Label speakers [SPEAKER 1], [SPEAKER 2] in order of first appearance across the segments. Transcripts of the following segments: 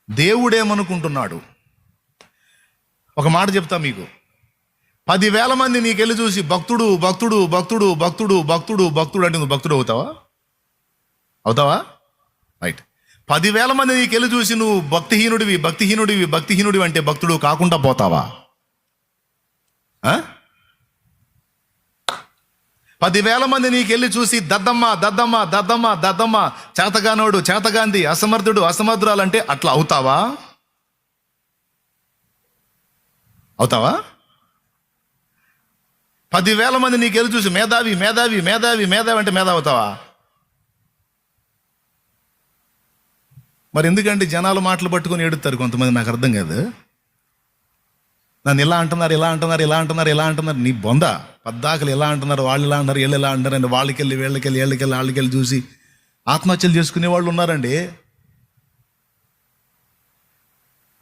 [SPEAKER 1] దేవుడేమనుకుంటున్నాడు? ఒక మాట చెప్తా మీకు. 10,000 మంది నీకెళ్ళి చూసి భక్తుడు భక్తుడు భక్తుడు భక్తుడు భక్తుడు భక్తుడు అంటే నువ్వు భక్తుడు అవుతావా? రైట్. 10,000 మంది నీకెళ్ళి చూసి నువ్వు భక్తిహీనుడివి భక్తిహీనుడివి భక్తిహీనుడివి అంటే భక్తుడు కాకుండా పోతావా? 10,000 మంది నీకెళ్ళి చూసి దద్దమ్మ దద్దమ్మ దద్దమ్మ దద్దమ్మ, చేతగానోడు చేతగాంది, అసమర్థుడు అసమర్థురాలంటే అట్లా అవుతావా? 10,000 మంది నీకెళ్ళి చూసి మేధావి మేధావి మేధావి మేధావి అంటే మేధావి అవుతావా? మరి ఎందుకంటే జనాలు మాటలు పట్టుకొని ఏడుతారు కొంతమంది, నాకు అర్థం కాదు. నన్ను ఇలా అంటున్నారు ఇలా అంటున్నారు ఇలా అంటున్నారు ఇలా అంటున్నారు. నీ బొంద పద్దాకలు ఎలా అంటున్నారు, వాళ్ళు ఇలా అంటారు వీళ్ళు ఎలా అంటారు అని వాళ్ళకెళ్ళి వీళ్ళకెళ్ళి వీళ్ళకెళ్ళి వాళ్ళకెళ్ళి చూసి ఆత్మహత్యలు చేసుకునే వాళ్ళు ఉన్నారండి.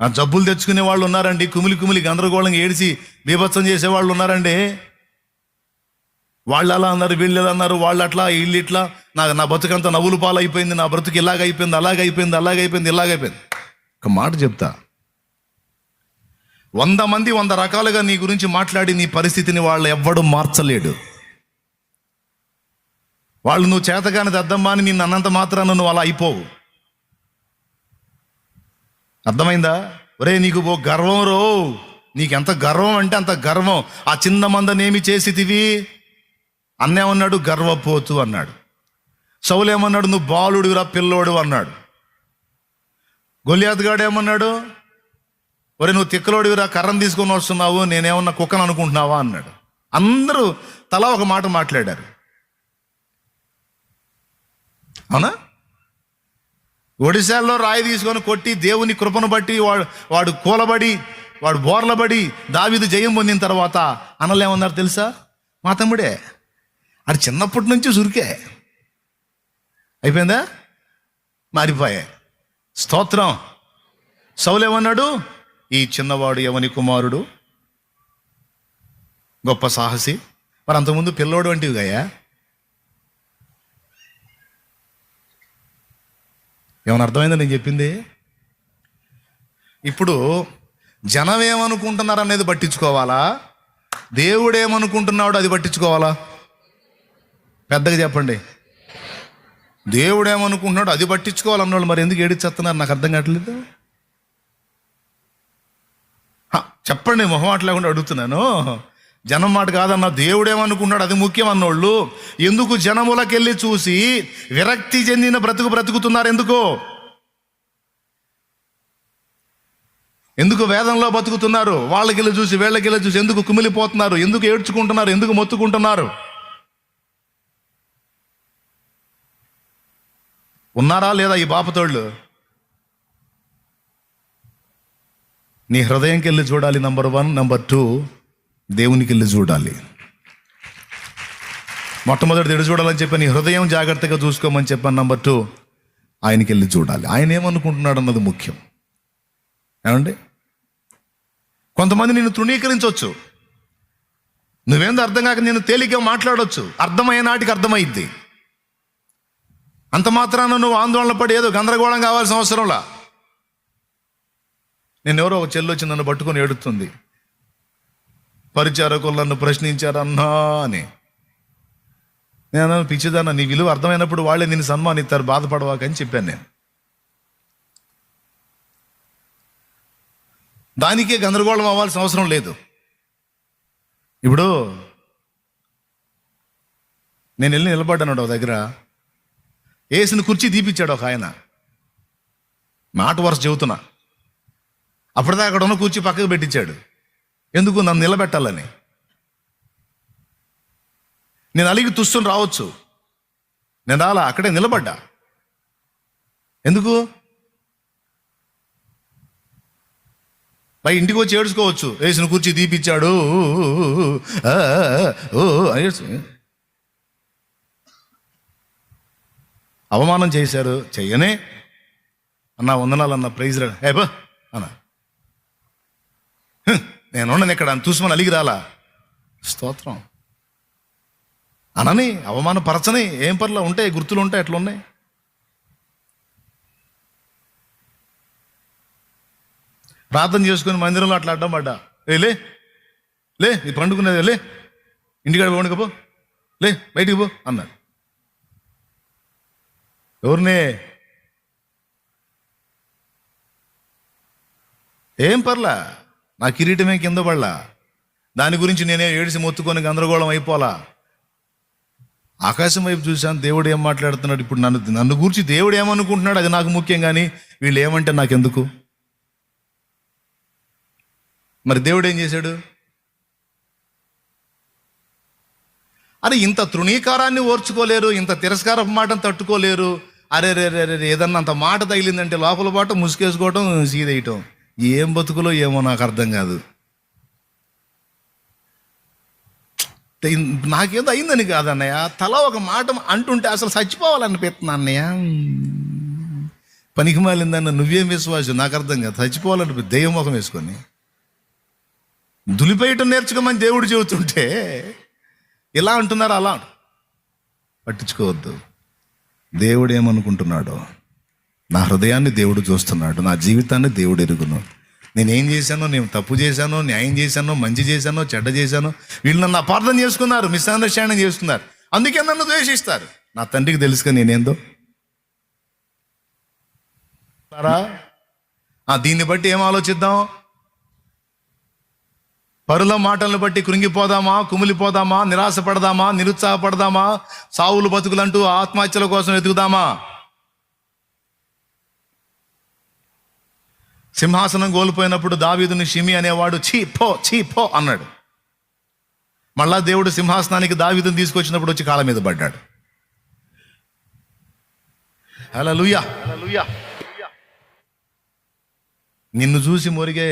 [SPEAKER 1] ఆ జబ్బులు తెచ్చుకునే వాళ్ళు ఉన్నారండి. కుమిలి కుమిలి గందరగోళంగా ఏడిచి బీభత్సం చేసేవాళ్ళు ఉన్నారండి. వాళ్ళు అలా అన్నారు వీళ్ళు ఎలా అన్నారు, వాళ్ళు అట్లా వీళ్ళు ఇట్లా, నా బతుకంతా నవ్వులు పాలైపోయింది, నా బ్రతుకు ఇలాగైపోయింది అలాగైపోయింది అలాగైపోయింది ఇలాగైపోయింది. ఒక మాట చెప్తా, 100 మంది 100 రకాలుగా నీ గురించి మాట్లాడి నీ పరిస్థితిని వాళ్ళు ఎవ్వడు మార్చలేడు. వాళ్ళు నువ్వు చేతగాని దద్దమ్మా అని నిన్ను అన్నంత మాత్రాన నువ్వు అలా అయిపోవు. అర్థమైందా? ఒరే నీకు ఓ గర్వం రో, నీకెంత గర్వం అంటే అంత గర్వం. ఆ చిన్న మందనేమి చేసితివి? అన్నేమన్నాడు? గర్వపోతు అన్నాడు. సౌలేమన్నాడు? నువ్వు బాలుడిరా పిల్లోడు అన్నాడు. గొలియాత్ ఏమన్నాడు? ఒరే నువ్వు తిక్కలోడివిరా, కర్రను తీసుకొని వస్తున్నావు, నేనేమన్నా కుక్కను అనుకుంటున్నావా అన్నాడు. అందరూ తలా ఒక మాట మాట్లాడారు. అవునా? ఒడిశాల్లో రాయి తీసుకొని కొట్టి దేవుని కృపను బట్టి వాడు కూలబడి వాడు బోర్లబడి దావీదు జయం పొందిన తర్వాత అనలేమన్నారు తెలుసా? మా తమ్ముడే, అది చిన్నప్పటి నుంచి సురికే అయిపోయిందా, మారిపోయాయి. స్తోత్రం. సౌలేమన్నాడు? ఈ చిన్నవాడు ఎవని కుమారుడు, గొప్ప సాహసి. మరి అంతకుముందు పిల్లోడు వంటివి గయా. ఏమైనా అర్థమైందా నేను చెప్పింది? ఇప్పుడు జనం ఏమనుకుంటున్నారు అనేది పట్టించుకోవాలా, దేవుడు ఏమనుకుంటున్నాడు అది పట్టించుకోవాలా? పెద్దగా చెప్పండి. దేవుడు ఏమనుకుంటున్నాడు అది పట్టించుకోవాలన్నోళ్ళు మరి ఎందుకు ఏడిచేస్తున్నారు నాకు అర్థం కావట్లేదు. చెప్పండి, మొహమాట లేకుండా అడుగుతున్నాను. జనం మాట కాదన్నా, దేవుడేమనుకున్నాడు అది ముఖ్యం అన్నోళ్ళు ఎందుకు జనములకెళ్ళి చూసి విరక్తి చెందిన బ్రతుకుతున్నారు? ఎందుకు వేదంలో బతుకుతున్నారు? వాళ్ళకెళ్ళి చూసి వీళ్ళకెళ్ళి చూసి ఎందుకు కుమిలిపోతున్నారు? ఎందుకు ఏడ్చుకుంటున్నారు? ఎందుకు మొత్తుకుంటున్నారు? ఉన్నారా లేదా ఈ బాపతోళ్ళు? నీ హృదయంకి వెళ్ళి చూడాలి, నంబర్ 1. నంబర్ 2, దేవునికి వెళ్ళి చూడాలి. మొట్టమొదటి ఎడు చూడాలని చెప్పి నీ హృదయం జాగ్రత్తగా చూసుకోమని చెప్పాను. నంబర్ 2, ఆయనకి వెళ్ళి చూడాలి. ఆయన ఏమనుకుంటున్నాడు అన్నది ముఖ్యం. ఏమండి, కొంతమంది నిన్ను తృణీకరించవచ్చు, నువ్వేందో అర్థం కాక నేను తేలిగ్గా మాట్లాడవచ్చు, అర్థమయ్యే నాటికి అర్థమైద్ది. అంత మాత్రాన నువ్వు ఆందోళన పడి ఏదో గందరగోళం కావాల్సిన అవసరంలా. నేను ఎవరో ఒక చెల్లి వచ్చి నన్ను పట్టుకొని ఏడుతుంది, పరిచారకులు నన్ను ప్రశ్నించారన్నా అని. నేను పిచ్చిదాన్న, నీ విలువ అర్థమైనప్పుడు వాళ్ళే నిన్ను సన్మానిస్తారు, బాధపడవాకని చెప్పాను నేను. దానికే గందరగోళం అవ్వాల్సిన అవసరం లేదు. ఇప్పుడు నేను వెళ్ళి నిలబడ్డాను ఒక దగ్గర, వేసిన కుర్చీ తీపిచ్చాడు ఒక ఆయన. మాట వరుస చెబుతున్నా. అప్పటిదా అక్కడ ఉన్న కుర్చీ పక్కకు పెట్టించాడు. ఎందుకు? నన్ను నిలబెట్టాలని. నేను అలిగి తుస్తుని రావచ్చు, నేను రాలా, అక్కడే నిలబడ్డా. ఎందుకు? పై ఇంటికి వచ్చి ఏడ్చుకోవచ్చు, వేసిన కుర్చీ తీపిచ్చాడు అవమానం చేశారు, చెయ్యనే అన్నా, వందనాలు అన్న, ప్రైజ్ రా బా అన్నా, నేనున్నాను ఇక్కడ అని చూసుమని అలిగి రాలా. స్తోత్రం అనని, అవమానపరచని, ఏం పర్లా ఉంటాయి, గుర్తులు ఉంటాయి, అట్లా ఉన్నాయి. ప్రార్థన చేసుకుని మందిరంలో అట్లా అడ్డం పడ్డా. లే లే నీ పండుకునేది, లే ఇంటికాడ పండుకపో, లే బయటికి పో అన్నాడు. ఎవరినే? ఏం పర్లా, నా కిరీటమే కింద పడలా, దాని గురించి నేనే ఏడిసి మొత్తుకొని గందరగోళం అయిపోలా. ఆకాశం వైపు చూశాను, దేవుడు ఏం మాట్లాడుతున్నాడు. ఇప్పుడు నన్ను గురించి దేవుడు ఏమనుకుంటున్నాడు అది నాకు ముఖ్యం, కానీ వీళ్ళు ఏమంటే నాకెందుకు? మరి దేవుడు ఏం చేశాడు? అరే ఇంత తృణీకారాన్ని ఓర్చుకోలేరు, ఇంత తిరస్కారపు మాటను తట్టుకోలేరు. అరే రే రే రే ఏదన్నా అంత మాట తగిలిందంటే లోపల పాటు ముసుకేసుకోవటం, సీదేయటం. ఏం బతుకులో ఏమో నాకు అర్థం కాదు. నాకేదో అయిందని కాదన్నయ్య, తల ఒక మాట అంటుంటే అసలు చచ్చిపోవాలనిపిస్తున్నా అన్నయ్య. పనికి మాలిందన్న నువ్వేం విశ్వాసం నాకు అర్థం కాదు. చచ్చిపోవాలనిపి దెయ్యం ముఖం వేసుకొని దులిపేయటం నేర్చుకోమని దేవుడు చెబుతుంటే ఇలా అంటున్నారు. అలా పట్టించుకోవద్దు. దేవుడు ఏమనుకుంటున్నాడో నా హృదయాన్ని దేవుడు చూస్తున్నాడు, నా జీవితాన్ని దేవుడు ఎరుగును. నేనేం చేశానో, నేను తప్పు చేశానో, న్యాయం చేశానో, మంచి చేశానో, చెడ్డ చేశానో, వీళ్ళు నన్ను అపార్థం చేసుకున్నారు, మిస్అండర్స్టాండింగ్ చేసుకున్నారు, అందుకే నన్ను ద్వేషిస్తారు. నా తండ్రికి తెలుసుగా నేనేందో. దీన్ని బట్టి ఏం ఆలోచిద్దాం? పరుల మాటలను బట్టి కృంగిపోదామా, కుమిలిపోదామా, నిరాశపడదామా, నిరుత్సాహపడదామా, సావులు బతుకులంటూ ఆత్మహత్యల కోసం వెతుకుదామా? సింహాసనం కోల్పోయినప్పుడు దావీదుని షిమి అనేవాడు చీ పో అన్నాడు. మళ్ళా దేవుడు సింహాసనానికి దావీదుని తీసుకొచ్చినప్పుడు వచ్చి కాళ్ళ మీద పడ్డాడు. హల్లెలూయా. నిన్ను చూసి మొరిగే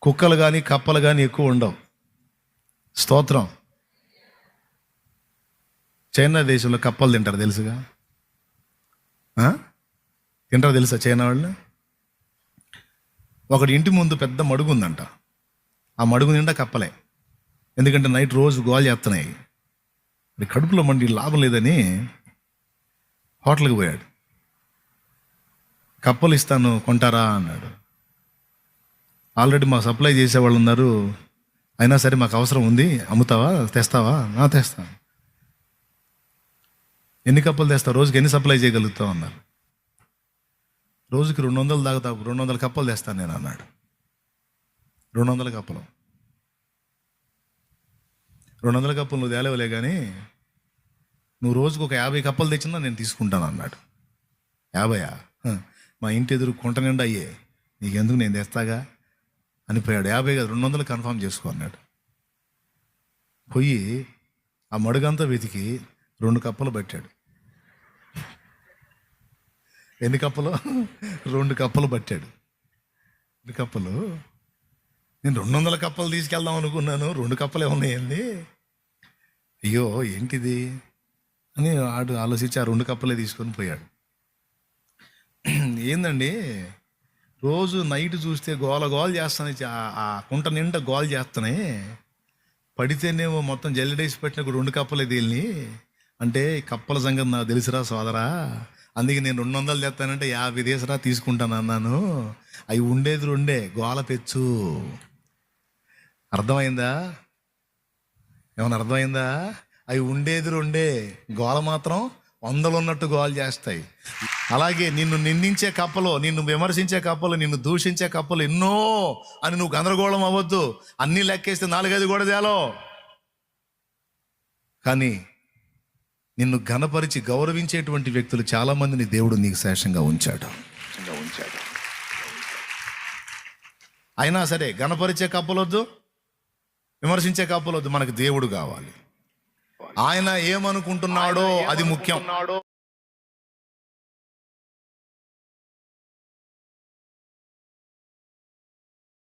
[SPEAKER 1] కుక్కలు కానీ కప్పలు కానీ ఎక్కువ ఉండవు. స్తోత్రం. చైనా దేశంలో కప్పలు తింటారు తెలుసుగా? తింటారు తెలుసా చైనా వాళ్ళు? ఒకటి ఇంటి ముందు పెద్ద మడుగు ఉందంట. ఆ మడుగు నిండా కప్పలే. ఎందుకంటే నైట్ రోజు గోల్ చేస్తున్నాయి. మరి కడుపులో మండి లాభం లేదని హోటల్కి పోయాడు. కప్పలు ఇస్తాను కొంటారా అన్నాడు. ఆల్రెడీ మాకు సప్లై చేసేవాళ్ళు ఉన్నారు, అయినా సరే మాకు అవసరం ఉంది, అమ్ముతావా, తెస్తావా? తెస్తాను. ఎన్ని కప్పలు తెస్తావు, రోజుకి ఎన్ని సప్లై చేయగలుగుతావు అన్నారు. రోజుకి 200 తాగుతావు, 200 కప్పలు తెస్తాను నేను అన్నాడు. 200 కప్పలు 200 కప్పలు నువ్వు తేలేవలే కానీ నువ్వు రోజుకు ఒక 50 కప్పలు తెచ్చినా నేను తీసుకుంటాను అన్నాడు. 50? మా ఇంటి ఎదురు కుంట నిండా అయ్యే, నీకెందుకు, నేను తెస్తాగా అనిపోయాడు. 50 కాదు 200 కన్ఫర్మ్ చేసుకో అన్నాడు. పోయి ఆ మడుగంతా వెతికి 2 కప్పలు పట్టాడు. ఎన్ని కప్పలు? 2 కప్పలు పట్టాడు. 2 కప్పలు. నేను 200 కప్పలు తీసుకెళ్దాం అనుకున్నాను, 2 కప్పలు ఏమున్నాయండి, అయ్యో ఏంటిది అని ఆడు ఆలోచించి ఆ 2 కప్పలే తీసుకొని పోయాడు. ఏందండి, రోజు నైట్ చూస్తే గోల చేస్తాను, ఆ కుంట నిండా గోల చేస్తున్నాయి, పడితేనేమో మొత్తం జల్లెడేసి పెట్టిన 2 కప్పలే తేలిని అంటే కప్పల సంగతి నాకు తెలుసురా సోదరా, అందుకే నేను 200 తెస్తానంటే 50 దేశరా తీసుకుంటాను అన్నాను. అవి ఉండేది 2 గోల పెచ్చు. అర్థమైందా? ఏమన్నా అర్థమైందా? అవి ఉండేది 2 గోల మాత్రం 100 ఉన్నట్టు గోల చేస్తాయి. అలాగే నిన్ను నిందించే కప్పలు, నిన్ను విమర్శించే కప్పలు, నిన్ను దూషించే కప్పలు ఎన్నో అని నువ్వు గందరగోళం అవ్వద్దు. అన్నీ లెక్కేస్తే 4-5 కూడా తేలో. కానీ నిన్ను ఘనపరిచి గౌరవించేటువంటి వ్యక్తులు చాలా మందిని దేవుడు నీకు శేషంగా ఉంచాడు. అయినా సరే ఘనపరిచే కప్పలొద్దు, విమర్శించే కప్పలొద్దు, మనకు దేవుడు కావాలి. ఆయన ఏమనుకుంటున్నాడో అది ముఖ్యం.